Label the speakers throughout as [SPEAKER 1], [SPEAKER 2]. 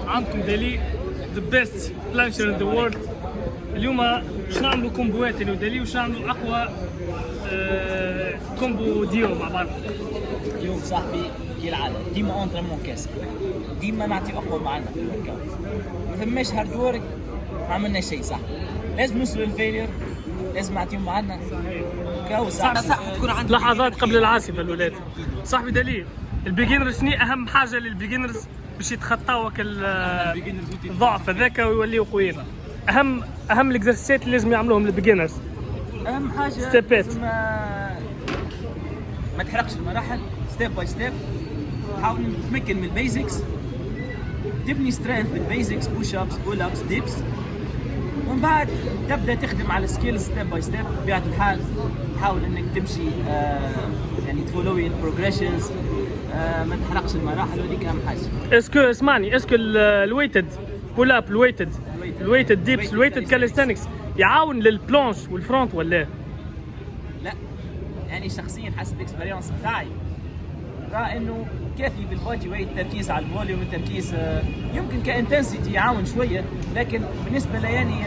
[SPEAKER 1] عندكم دالي ذا بيست بلانشر ان ذا وورلد. اليوم باش نعملوا كومبوات انا ودالي، واش نعملوا اقوى كومبو ديو مع بعض.
[SPEAKER 2] اليوم صاحبي كالعادة ديما اونترينمون كاسك، ديما نعطي اقوى معنا في الورك اوت، ما فماش هارد وورك، ما عملنا شيء صح. لازم نوصلوا للفيلير، لازم نعطيهم معنا.
[SPEAKER 1] صح تكون عندك لحظات قبل العاصفه الاولاد. صاحبي دالي البيجنرز شنو اهم حاجه للبيجنرز باش يتخطاو الضعف هذاك ويوليو قويين؟ اهم الاكزرسيسات اللي لازم يعملوهم البيجنرز.
[SPEAKER 2] اهم حاجه
[SPEAKER 1] ستيبات،
[SPEAKER 2] لازم ما تحرقش المراحل، ستيب باي ستيب. حاول تتمكن من البيزكس، تبني سترينث بالبيزكس، بوش ابس، بول ابس، ديبس، ومن بعد تبدا تخدم على السكيلز ستيب باي ستيب. بطبيعه الحال حاول انك تمشي يعني تفولوي البروجريشنز، ما تحرقش المراحل، وديك اهم حاجه.
[SPEAKER 1] اسكو اسمعني، اسكو الويتد بول اب، الويتد ديبس، الويتد كاليستانكس يعاون للبلانش والفرونت ولا
[SPEAKER 2] لا؟ يعني شخصيا حسب الاكسبيرينس بتاعي رأى انه كافي بالبادي ويت، التركيز على الفوليوم، التركيز يمكن كانتنسيتي يعاون شويه، لكن بالنسبه لي يعني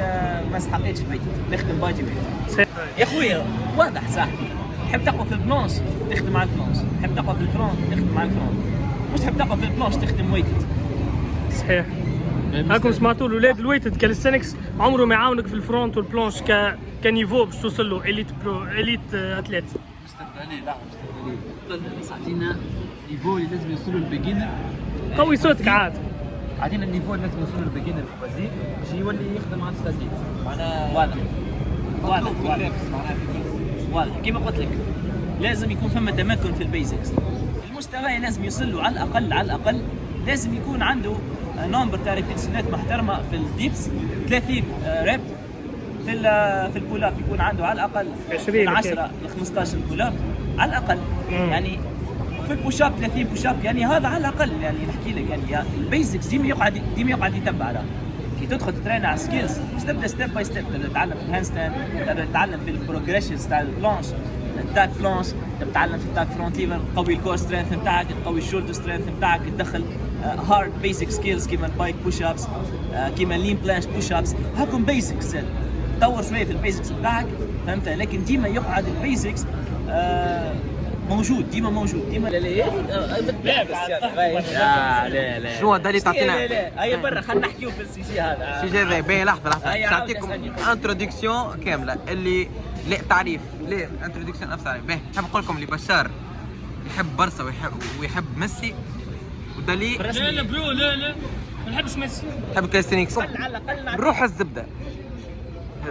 [SPEAKER 2] ما استحقيتش الويت، نخدم بادي ويت. يا خويا واضح صاحبي، تحب تقوى في البلانش تخدم على البلانش، تحب تقوى في الفرونت تخدم على الفرونت، مش تحب تقوى في البلانش تخدم ويتد.
[SPEAKER 1] صحيح. هاكم سمعتوا الاولاد، الويتد كاليستانكس عمره ما يعاونك في الفرونت والبلانش كنيفو باش توصل له اليت اتليت.
[SPEAKER 3] مستقبلي لا مستقبلي اعطينا نيفو اللي لازم يوصلوا للبيجنر.
[SPEAKER 1] قوي صوتك عاد.
[SPEAKER 3] اعطينا النيفو اللي لازم يوصلوا للبيجنر في البازيك باش يولي يخدم على الستاتيك.
[SPEAKER 2] معناها واضح كيما قلت لك، لازم يكون ثم تمكن في البيزكس. المستوى لازم يوصل له على الاقل لازم يكون عنده نمبر تاع ريبيتيشنات محترمه في الديبس، 30 ريب. في البول اب يكون عنده على الاقل من 10 ل 15 بول اب على الاقل. يعني في البوش اب 30 بوش اب، يعني هذا على الاقل. يعني نحكي لك يعني البيزكس ديما يقعد يتبع على كي تدخل تترين على سكيلز، تبدا ستيب باي ستيب، تبدا تتعلم في الهاند ستاند، تبدا تتعلم في البروجريشنز تاع البلانش، التاك بلانش، تبدا تتعلم في التاك فرونت ليفر، تقوي الكور سترينث نتاعك، تقوي الشولدر سترينث نتاعك، تدخل هارد بيزك سكيلز كيما البايك بوش ابس، كيما اللين بلانش بوش ابس. هاكم بيزكس تطور شويه في البيزكس بتاعك، فهمت؟ لكن ديما يقعد البيزكس موجود، ديما موجود ديما. لا بس لا
[SPEAKER 3] شنو هذا اللي تعطينا؟
[SPEAKER 2] لا هيا برا، خلينا نحكيو في السي جي هذا.
[SPEAKER 3] السي جي هذا باهي. لحظه نعطيكم انتروداكسيون كامله اللي لا تعريف، لا انتروداكسيون نفس تعريف. باهي نحب نقول لكم اللي بشار يحب برسا ويحب ميسي ودالي.
[SPEAKER 1] لا برو، لا ما نحبش ميسي،
[SPEAKER 3] نحب كاليستينيكس.
[SPEAKER 2] على الاقل
[SPEAKER 3] نروح الزبده.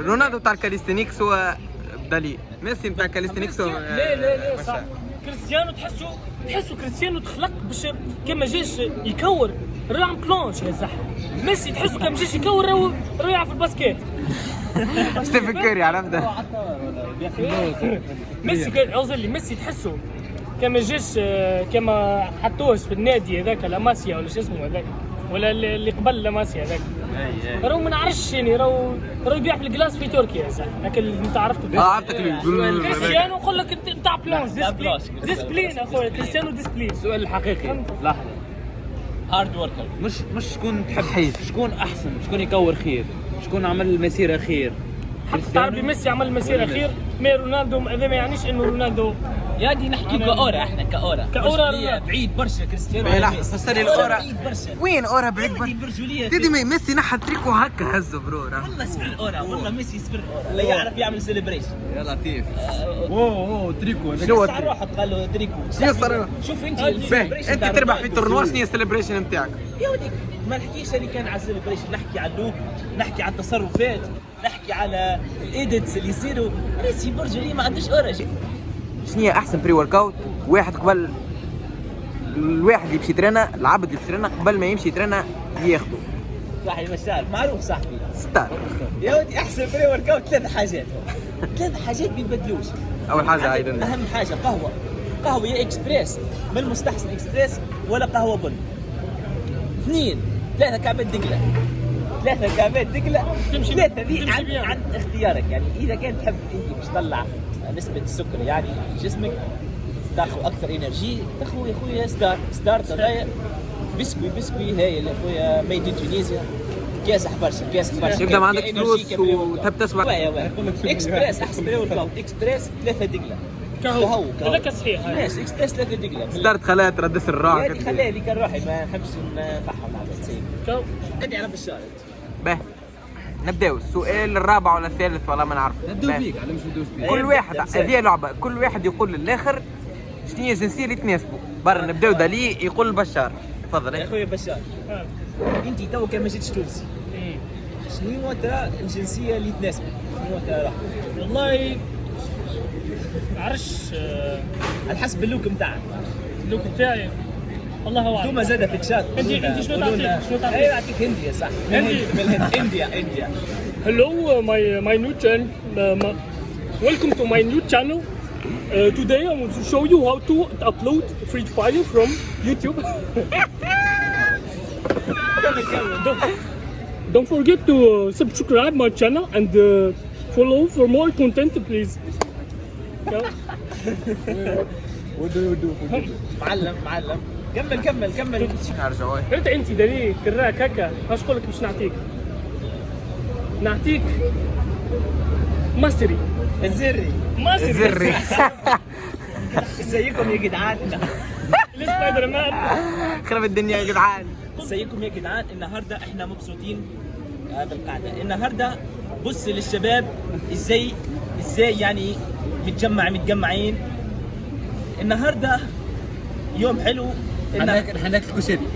[SPEAKER 3] رونالدو تاع الكاليستينيكس هو دالي، ميسي تاع الكاليستينيكس هو
[SPEAKER 1] لا صح. كريستيانو تحسوا كريستيانو تخلق باش كما جاش يكور راح بلانش يا صح. ميسي تحسوا كما جاش يكور راهو يلعب في الباسكيت.
[SPEAKER 3] ستيفن كوري عرفته.
[SPEAKER 1] ميسي قصدي لي ميسي تحسوا كما جاش كما حطوهش في النادي هذاك لاماسيا ولا شو اسمه هذاك، ولا اللي قبل لاماسيا هذاك، راهو ما نعرفش يعني راهو يبيع في الكلاس في تركيا صح. لكن انت عرفته
[SPEAKER 3] عرفتك
[SPEAKER 1] كريستيانو نقول لك تاع بلانش ديسبلين اخويا. كريستيانو ديسبلين.
[SPEAKER 4] السؤال الحقيقي لحظه،
[SPEAKER 2] هارد وركر،
[SPEAKER 4] مش شكون تحب، شكون احسن، شكون يكور خير، شكون عمل مسيره خير؟
[SPEAKER 1] تعرف ميسي عمل مسيره خير، ما رونالدو. هذا ما يعنيش انه رونالدو
[SPEAKER 2] يعني نحكي كاورا، احنا كاورا بعيد برشا. كريستيانو
[SPEAKER 3] لحظه فسر لي الاورا وين؟ اورا بعيد
[SPEAKER 2] برجوليه
[SPEAKER 3] تدي ميسي نحى تريكو هكا هزه برو.
[SPEAKER 2] والله سفر الاورا، والله ميسي سفر الاورا، لا يعرف يعمل سيليبريشن.
[SPEAKER 3] يا لطيف.
[SPEAKER 4] اوه تريكو
[SPEAKER 3] شنو
[SPEAKER 2] صار روحه قال له تريكو.
[SPEAKER 3] شنو صار؟
[SPEAKER 2] شوف انت
[SPEAKER 3] انت تربح في التورنوا، شنو هي السيليبريشن نتاعك؟
[SPEAKER 2] يا وديك ما نحكيش اللي كان على السيليبريشن، نحكي على اللوك، نحكي على التصرفات، نحكي على الايديتس اللي يصيروا. ميسي برجوليه ما عندوش اورا.
[SPEAKER 3] شنو هي احسن بري ورك اوت؟ واحد قبل الواحد اللي يمشي يترينا، العبد اللي يترينا قبل ما يمشي يترينا ياخذه
[SPEAKER 2] صاحبي المشار معروف صاحبي
[SPEAKER 3] ستار.
[SPEAKER 2] يا ودي احسن بري ورك اوت ثلاث حاجات ما يتبدلوش.
[SPEAKER 3] اول حاجه ايضا
[SPEAKER 2] اهم حاجه قهوه يا اكسبريس من المستحسن اكسبريس، ولا قهوه بن. 2 3 كعبات دقله، 3 كعبات دقله، 3 ذي عن اختيارك. يعني اذا كان تحب انت باش تطلع نسبه السكر يعني في جسمك، تاخذ اكثر انرجي، تاخذ يا خويا ستارت هذايا بسكوي هاي اللي خويا ميد ان تونيزيا، كاسح برشا
[SPEAKER 3] يبدا ما عندك فلوس وتحب تسمع.
[SPEAKER 2] اكسبريس احسن من الكلاود، اكسبريس 3 دقلة
[SPEAKER 1] كهو هذاك صحيح.
[SPEAKER 2] ماشي اكسبريس 3 دقلة
[SPEAKER 3] صدرت خلات تردس الراحة
[SPEAKER 2] يعني خليها لي كان روحي ما نحبش نفحم مع السيد.
[SPEAKER 1] كهو
[SPEAKER 2] عندي على بشار.
[SPEAKER 3] به نبداو السؤال الرابع ولا الثالث والله ما نعرف.
[SPEAKER 4] ندوز بيك على مش ندوز بيك.
[SPEAKER 3] كل واحد هذه لعبة، كل واحد يقول للآخر شنو هي الجنسية اللي تناسبه. برا نبداو دالي يقول البشار. تفضل.
[SPEAKER 2] يا خويا بشار انت تو كان ما جيتش تونسي، شنو ترى الجنسية اللي تناسبك؟ شنو ترى راح؟
[SPEAKER 1] والله عرش
[SPEAKER 2] على حسب اللوك نتاعك.
[SPEAKER 1] اللوك تاعي الله اعلم.
[SPEAKER 2] انتوما زاده في الشات.
[SPEAKER 1] انت شنو تعطيك؟
[SPEAKER 2] ايوه اعطيك هنديه صح.
[SPEAKER 1] هندي.
[SPEAKER 2] من الهند. انديا.
[SPEAKER 1] Hello, my new channel. Welcome to my new channel. Today I want to show you how to upload free file from YouTube. Don't forget to subscribe my channel and follow for more content, please.
[SPEAKER 2] معلم كمل.
[SPEAKER 3] نرجعوا.
[SPEAKER 1] انت دليل كراك هكا اش نقول لك باش نعطيك مصري
[SPEAKER 2] الزري.
[SPEAKER 3] الزري.
[SPEAKER 2] ازيكم يا جدعان؟
[SPEAKER 1] السبايدر مان.
[SPEAKER 3] خرب الدنيا يا جدعان.
[SPEAKER 2] ازيكم يا جدعان؟ النهارده احنا مبسوطين بالقعده. النهارده بص للشباب ازاي يعني متجمعين. النهارده يوم حلو.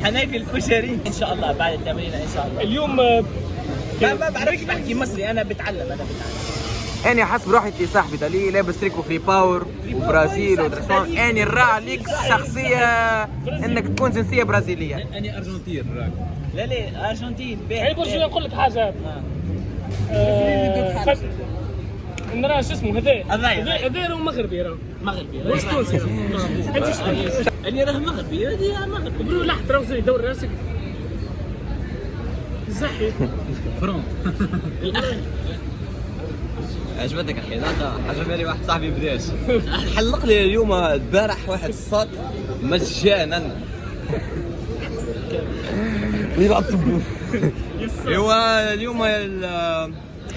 [SPEAKER 2] حناكل كشري ان شاء الله بعد التمرين ان شاء الله.
[SPEAKER 1] اليوم
[SPEAKER 2] ما بعرفش بحكي مصري، انا بتعلم.
[SPEAKER 3] اني حسب روحي يا صاحبي دالي لابس تريكو فري باور وبرازيل ودرسون. اني الراعي ليك شخصيه انك تكون جنسيه برازيليه.
[SPEAKER 4] اني ارجنتين راك.
[SPEAKER 2] لا ارجنتين.
[SPEAKER 1] يعني برجع نقول لك حاجه. نرى شو اسمه هذا هو مغربي. واش تونسي؟
[SPEAKER 2] اني راه مغربي.
[SPEAKER 1] برو لحظه روزي دور راسك. زحي
[SPEAKER 4] فرون.
[SPEAKER 5] عجبتك الحيلة؟ عجبني واحد صاحبي بداش حلق لي اليوم البارح واحد الصوت مجانا يلعب طبو. ايوا اليوم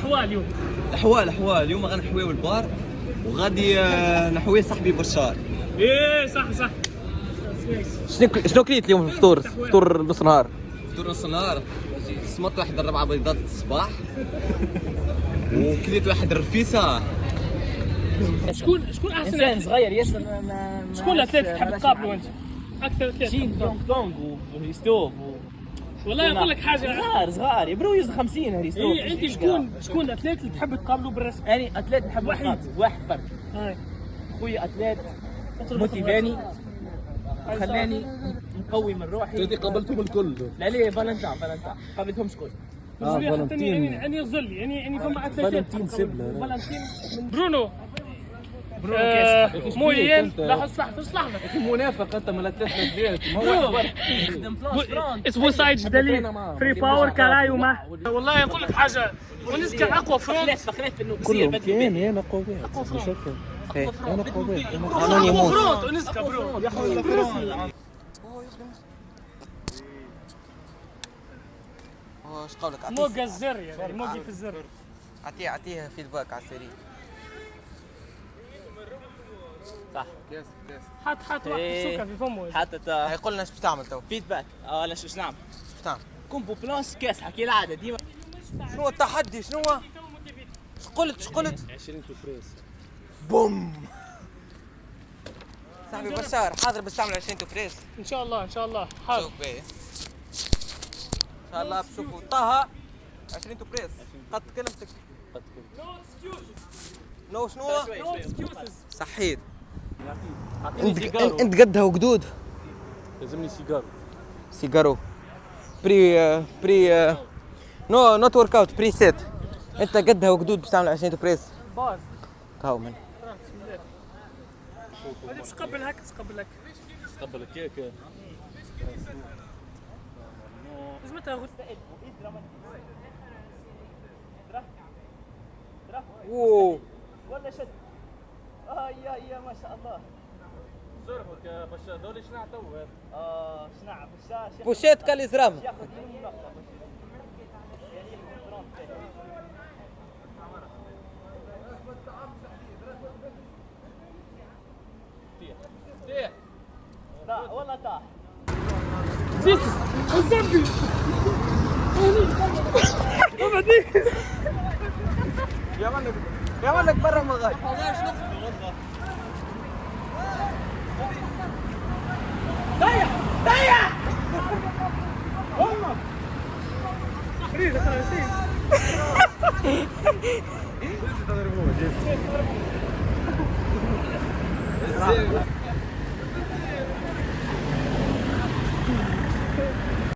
[SPEAKER 1] حوال
[SPEAKER 5] الحوال اليوم غنحويو البار وغادي نحوي صاحبي بشار.
[SPEAKER 1] ايه صح
[SPEAKER 3] شنو كليت اليوم في الفطور؟ فطور نص نهار.
[SPEAKER 5] فطور نص النهار سمطت واحد 4 بيضات الصباح وكليت واحد الرفيسه.
[SPEAKER 1] شكون احسن
[SPEAKER 2] انسان صغير ياسر.
[SPEAKER 1] شكون الاتليت تحب تقابله انت؟ اكثر اتليت
[SPEAKER 2] شين دونغ وهريستوف
[SPEAKER 1] والله نقول لك حاجه
[SPEAKER 2] صغار يا برو يوز 50 هريستوف.
[SPEAKER 1] ايه انت شكون الاتليت اللي تحب تقابله بالرسم؟
[SPEAKER 2] اني اتليت نحب واحد برك.
[SPEAKER 1] هاي
[SPEAKER 2] خويا اتليت موتيفاني خلاني نقوي من روحي.
[SPEAKER 4] انت قابلتهم الكل.
[SPEAKER 2] لا فالنتين قابلتهم شكون؟
[SPEAKER 1] فالنتين يعني غزل يعني فما اتليت
[SPEAKER 4] فالنتين سيبلا.
[SPEAKER 1] فالنتين برونو مويين لحظة
[SPEAKER 4] منافق انت من الثلاث ديالك.
[SPEAKER 2] يخدم بلاص
[SPEAKER 1] اسمه سايد جدلي فري باور كراي وما والله نقول لك حاجة ونسكا اقوى فرونت
[SPEAKER 2] بخلاف انه
[SPEAKER 5] كلهم كاين انا قوي بشكل انا قوي انا يموت
[SPEAKER 1] فرونت ونسكا برو يا اخوي
[SPEAKER 3] ايش قولك؟
[SPEAKER 1] موقع الزر يعني موقع في الزر.
[SPEAKER 3] اعطيها فيدباك على السريع.
[SPEAKER 2] صح.
[SPEAKER 1] حط واحد السكر في فمه.
[SPEAKER 2] حتى
[SPEAKER 3] هيقول لنا ايش بتعمل تو؟
[SPEAKER 2] فيدباك. لا شو نعمل؟
[SPEAKER 3] ايش بتعمل؟
[SPEAKER 2] كومبو بلانس كاسحه كالعاده ديما.
[SPEAKER 3] شنو التحدي؟ شنو هو؟ ايش قلت؟
[SPEAKER 4] 20 توفريس.
[SPEAKER 3] بوم. صاحبي بشار حاضر بس تعمل 20 توفريس.
[SPEAKER 1] ان شاء الله حاضر.
[SPEAKER 3] شوف باهي. ان شاء الله بشوفوا طه 20 توفريس. قد كلمتك. نو شنو؟
[SPEAKER 1] نو اكسكيوزز.
[SPEAKER 3] صحيت.
[SPEAKER 2] سيجارو.
[SPEAKER 3] انت قدها وقدود.
[SPEAKER 4] لازمني
[SPEAKER 3] سيجارو. بري نو نوت ورك اوت بري سيت. انت قدها وقدود باش تعمل 20 بريس.
[SPEAKER 1] باز
[SPEAKER 3] كاو من.
[SPEAKER 1] باش تقبل
[SPEAKER 4] الكيك.
[SPEAKER 1] لازم تاخذ
[SPEAKER 3] اوه
[SPEAKER 2] ولا شد. يا ما شاء الله.
[SPEAKER 3] بوشيت كاليزرام.
[SPEAKER 2] والله طاح.
[SPEAKER 3] يا ولك برا مغاي.
[SPEAKER 1] والله